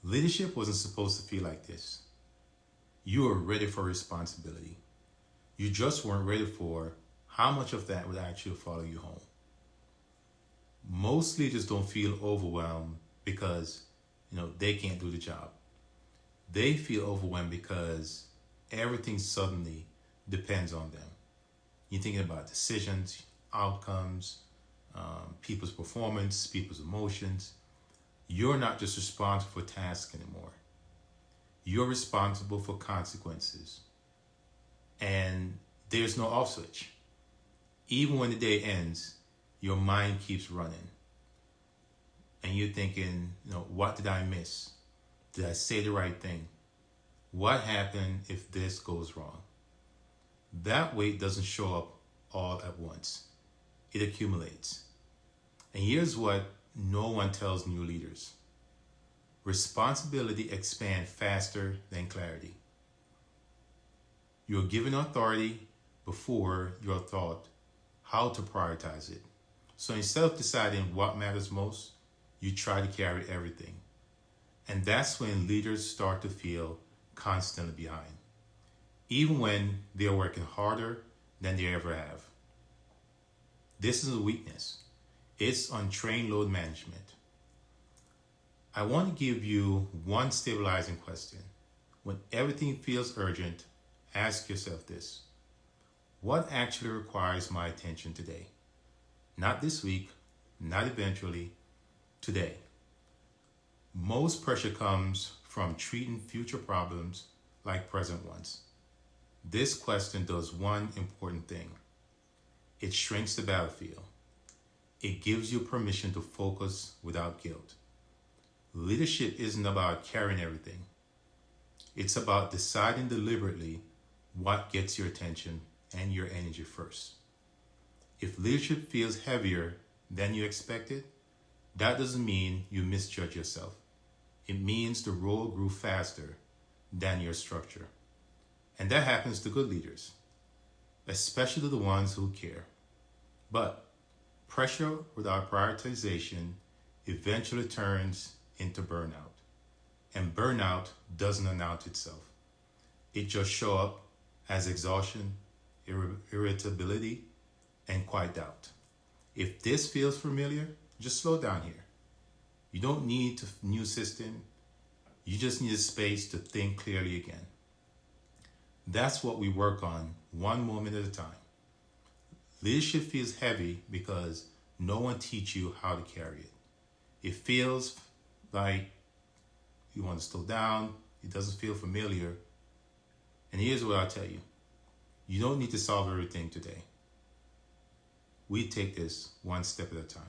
Leadership wasn't supposed to feel like this. You were ready for responsibility. You just weren't ready for how much of that would actually follow you home. Most leaders don't feel overwhelmed because they can't do the job. They feel overwhelmed because everything suddenly depends on them. You're thinking about decisions, outcomes, people's performance, people's emotions. You're not just responsible for tasks anymore. You're responsible for consequences. And there's no off switch. Even when the day ends, your mind keeps running. And you're thinking, what did I miss? Did I say the right thing? What happened if this goes wrong? That weight doesn't show up all at once. It accumulates. And here's what no one tells new leaders. Responsibility expands faster than clarity. You're given authority before you're taught how to prioritize it. So instead of deciding what matters most, you try to carry everything. And that's when leaders start to feel constantly behind, even when they're working harder than they ever have. This is a weakness. It's untrained load management. I want to give you one stabilizing question. When everything feels urgent, ask yourself this. What actually requires my attention today? Not this week, not eventually, today. Most pressure comes from treating future problems like present ones. This question does one important thing. It shrinks the battlefield. It gives you permission to focus without guilt. Leadership isn't about carrying everything. It's about deciding deliberately what gets your attention and your energy first. If leadership feels heavier than you expected, that doesn't mean you misjudge yourself. It means the role grew faster than your structure. And that happens to good leaders, especially the ones who care. But pressure without prioritization eventually turns into burnout. And burnout doesn't announce itself. It just shows up as exhaustion, irritability, and quiet doubt. If this feels familiar, just slow down here. You don't need a new system. You just need a space to think clearly again. That's what we work on, one moment at a time. Leadership feels heavy because no one teaches you how to carry it. It feels like you want to slow down. It doesn't feel familiar. And here's what I'll tell you. You don't need to solve everything today. We take this one step at a time.